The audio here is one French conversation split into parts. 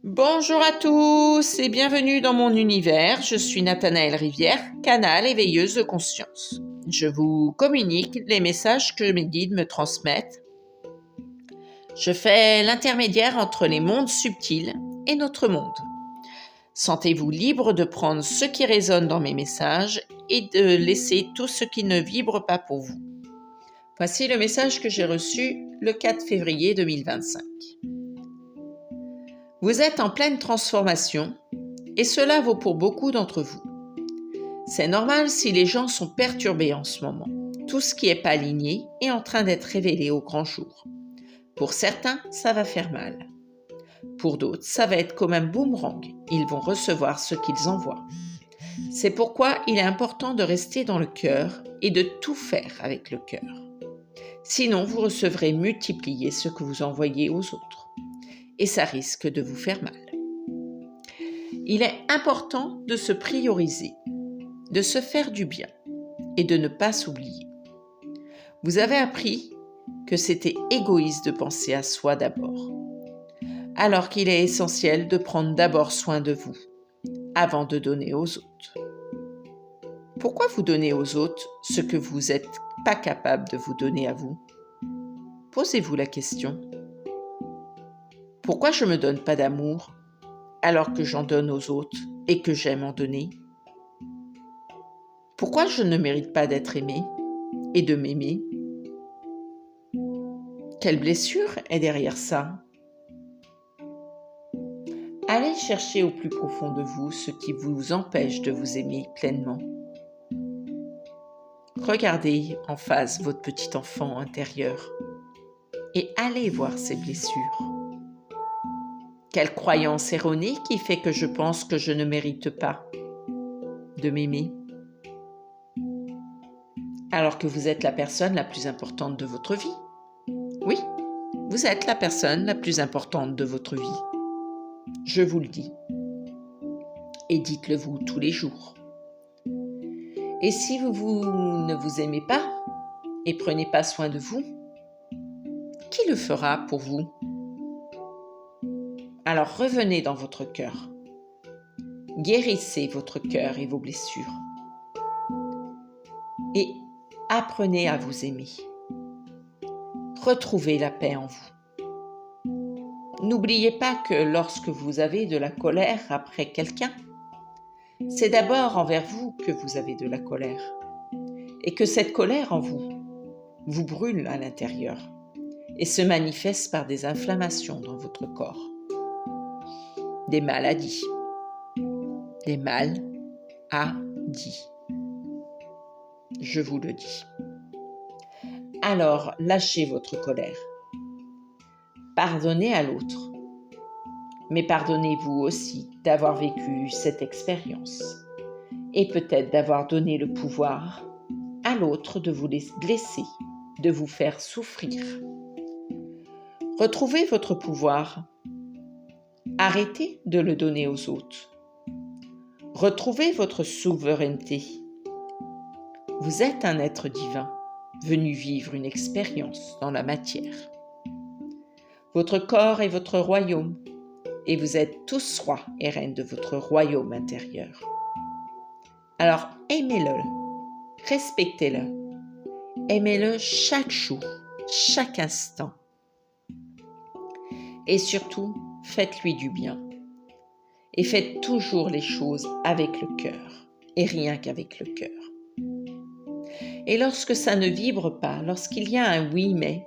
Bonjour à tous et bienvenue dans mon univers. Je suis Nathanaëlle Rivière, canal éveilleuse de conscience. Je vous communique les messages que mes guides me transmettent. Je fais l'intermédiaire entre les mondes subtils et notre monde. Sentez-vous libre de prendre ce qui résonne dans mes messages et de laisser tout ce qui ne vibre pas pour vous. Voici le message que j'ai reçu le 4 février 2025. Vous êtes en pleine transformation et cela vaut pour beaucoup d'entre vous. C'est normal si les gens sont perturbés en ce moment. Tout ce qui n'est pas aligné est en train d'être révélé au grand jour. Pour certains, ça va faire mal. Pour d'autres, ça va être comme un boomerang. Ils vont recevoir ce qu'ils envoient. C'est pourquoi il est important de rester dans le cœur et de tout faire avec le cœur. Sinon, vous recevrez multiplier ce que vous envoyez aux autres. Et ça risque de vous faire mal. Il est important de se prioriser, de se faire du bien et de ne pas s'oublier. Vous avez appris que c'était égoïste de penser à soi d'abord, alors qu'il est essentiel de prendre d'abord soin de vous avant de donner aux autres. Pourquoi vous donnez aux autres ce que vous n'êtes pas capable de vous donner à vous? Posez-vous la question. Pourquoi je ne me donne pas d'amour alors que j'en donne aux autres et que j'aime en donner? Pourquoi je ne mérite pas d'être aimé et de m'aimer? Quelle blessure est derrière ça? Allez chercher au plus profond de vous ce qui vous empêche de vous aimer pleinement. Regardez en face votre petit enfant intérieur et allez voir ses blessures. Quelle croyance erronée qui fait que je pense que je ne mérite pas de m'aimer, alors que vous êtes la personne la plus importante de votre vie? Oui, vous êtes la personne la plus importante de votre vie. Je vous le dis. Et dites-le vous tous les jours. Et si vous ne vous aimez pas et prenez pas soin de vous, qui le fera pour vous? Alors revenez dans votre cœur. Guérissez votre cœur et vos blessures. Et apprenez à vous aimer. Retrouvez la paix en vous. N'oubliez pas que lorsque vous avez de la colère après quelqu'un, c'est d'abord envers vous que vous avez de la colère. Et que cette colère en vous vous brûle à l'intérieur et se manifeste par des inflammations dans votre corps. Des maladies. Des maladies. Je vous le dis. Alors, lâchez votre colère. Pardonnez à l'autre. Mais pardonnez-vous aussi d'avoir vécu cette expérience et peut-être d'avoir donné le pouvoir à l'autre de vous blesser, de vous faire souffrir. Retrouvez votre pouvoir. Arrêtez de le donner aux autres. Retrouvez votre souveraineté. Vous êtes un être divin, venu vivre une expérience dans la matière. Votre corps est votre royaume, et vous êtes tous rois et reines de votre royaume intérieur. Alors aimez-le, respectez-le, aimez-le chaque jour, chaque instant. Et surtout, faites-lui du bien. Et faites toujours les choses avec le cœur, et rien qu'avec le cœur. Et lorsque ça ne vibre pas, lorsqu'il y a un oui mais,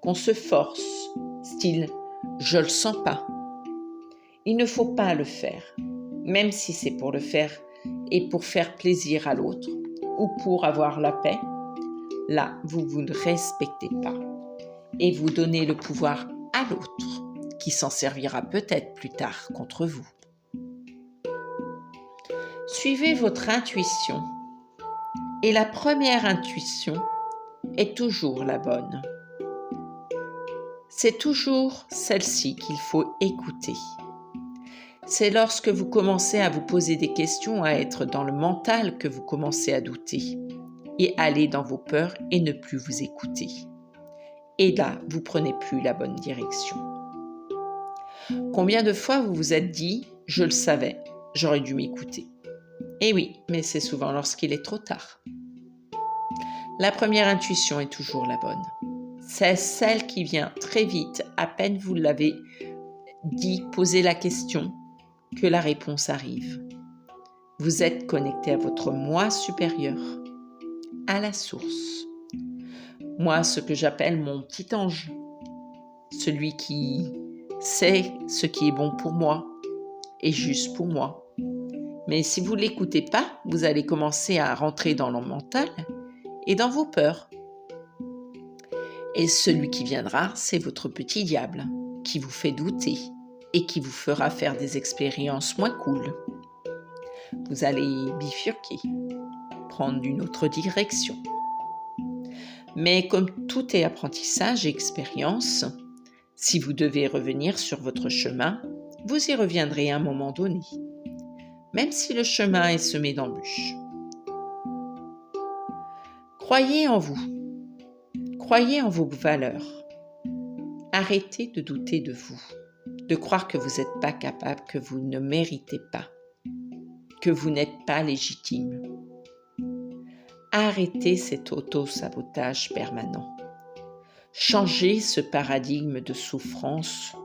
qu'on se force, style « je le sens pas », il ne faut pas le faire, même si c'est pour le faire et pour faire plaisir à l'autre ou pour avoir la paix. Là, vous ne respectez pas et vous donnez le pouvoir à l'autre qui s'en servira peut-être plus tard contre vous. Suivez votre intuition et la première intuition est toujours la bonne. C'est toujours celle-ci qu'il faut écouter. C'est lorsque vous commencez à vous poser des questions, à être dans le mental, que vous commencez à douter et aller dans vos peurs et ne plus vous écouter. Et là, vous prenez plus la bonne direction. Combien de fois vous vous êtes dit « je le savais, j'aurais dû m'écouter ». Eh oui, mais c'est souvent lorsqu'il est trop tard. La première intuition est toujours la bonne. C'est celle qui vient très vite, à peine vous l'avez dit, posez la question, que la réponse arrive. Vous êtes connecté à votre moi supérieur, à la source. Moi, ce que j'appelle mon petit ange, celui qui sait ce qui est bon pour moi et juste pour moi. Mais si vous ne l'écoutez pas, vous allez commencer à rentrer dans le mental et dans vos peurs. Et celui qui viendra, c'est votre petit diable, qui vous fait douter et qui vous fera faire des expériences moins cool. Vous allez bifurquer, prendre une autre direction. Mais comme tout est apprentissage et expérience, si vous devez revenir sur votre chemin, vous y reviendrez à un moment donné, même si le chemin est semé d'embûches. Croyez en vous, croyez en vos valeurs. Arrêtez de douter de vous, de croire que vous n'êtes pas capable, que vous ne méritez pas, que vous n'êtes pas légitime. Arrêtez cet auto-sabotage permanent. Changez ce paradigme de souffrance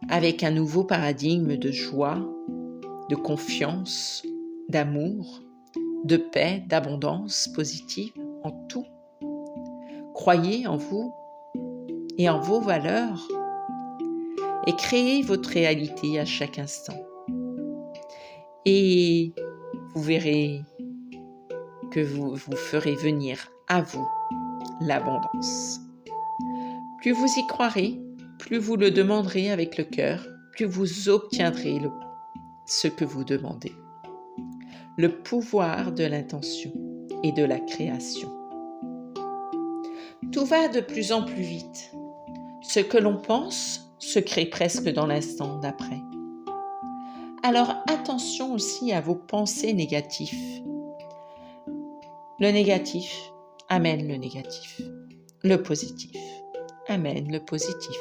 avec un nouveau paradigme de joie, de confiance, d'amour, de paix, d'abondance positive en tout. Croyez en vous et en vos valeurs et créez votre réalité à chaque instant. Et vous verrez que vous ferez venir à vous l'abondance. Plus vous y croirez, plus vous le demanderez avec le cœur, plus vous obtiendrez ce que vous demandez. Le pouvoir de l'intention et de la création. Tout va de plus en plus vite. Ce que l'on pense se crée presque dans l'instant d'après. Alors attention aussi à vos pensées négatives. Le négatif amène le négatif. Le positif amène le positif.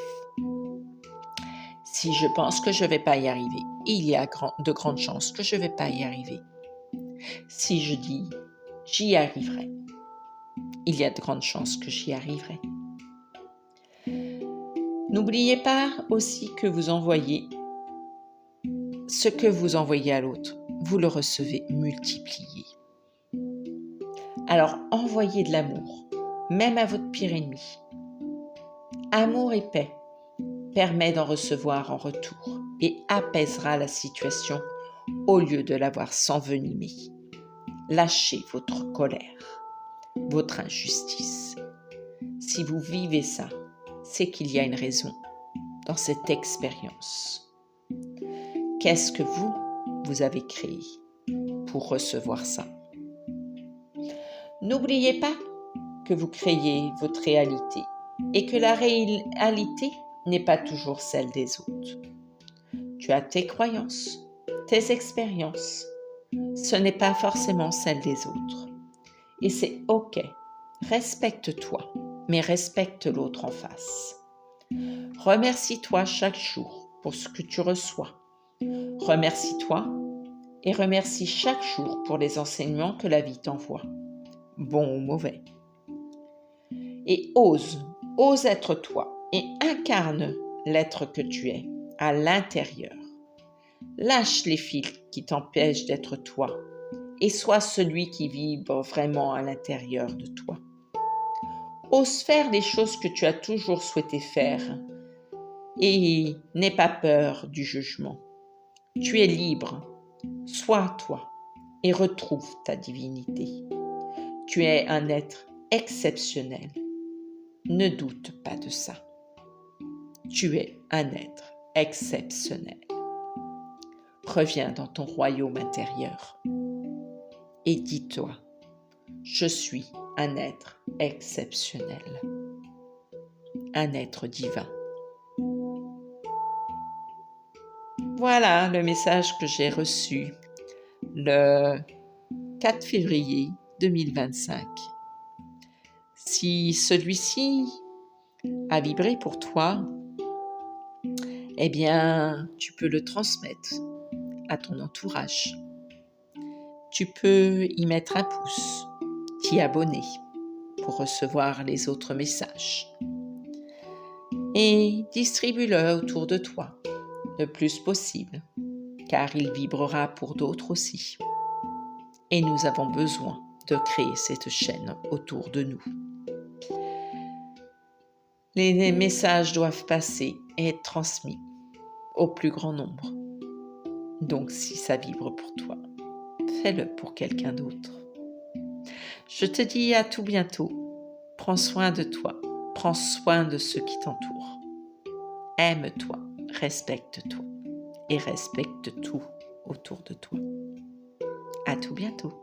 Si je pense que je ne vais pas y arriver, il y a de grandes chances que je ne vais pas y arriver. Si je dis « j'y arriverai », il y a de grandes chances que j'y arriverai. N'oubliez pas aussi que vous envoyez ce que vous envoyez à l'autre, vous le recevez multiplié. Alors envoyez de l'amour, même à votre pire ennemi. Amour et paix permet d'en recevoir en retour et apaisera la situation au lieu de l'avoir s'envenimer. Lâchez votre colère, votre injustice. Si vous vivez ça, c'est qu'il y a une raison dans cette expérience. Qu'est-ce que vous avez créé pour recevoir ça? N'oubliez pas que vous créez votre réalité et que la réalité n'est pas toujours celle des autres. Tu as tes croyances, tes expériences. Ce n'est pas forcément celle des autres. Et c'est OK. Respecte-toi, mais respecte l'autre en face. Remercie-toi chaque jour pour ce que tu reçois. Remercie-toi et remercie chaque jour pour les enseignements que la vie t'envoie, bons ou mauvais. Et ose être toi et incarne l'être que tu es à l'intérieur. Lâche les fils qui t'empêchent d'être toi et sois celui qui vibre vraiment à l'intérieur de toi. Ose faire les choses que tu as toujours souhaité faire et n'aie pas peur du jugement. Tu es libre, sois toi et retrouve ta divinité. Tu es un être exceptionnel. Ne doute pas de ça. Tu es un être exceptionnel. Reviens dans ton royaume intérieur et dis-toi, je suis un être exceptionnel, un être divin. Voilà le message que j'ai reçu le 4 février 2025. Si celui-ci a vibré pour toi, eh bien, tu peux le transmettre à ton entourage. Tu peux y mettre un pouce, t'y abonner pour recevoir les autres messages. Et distribue-le autour de toi le plus possible, car il vibrera pour d'autres aussi. Et nous avons besoin de créer cette chaîne autour de nous. Les messages doivent passer et être transmis au plus grand nombre. Donc si ça vibre pour toi, fais-le pour quelqu'un d'autre. Je te dis à tout bientôt. Prends soin de toi. Prends soin de ceux qui t'entourent. Aime-toi, respecte-toi et respecte tout autour de toi. À tout bientôt.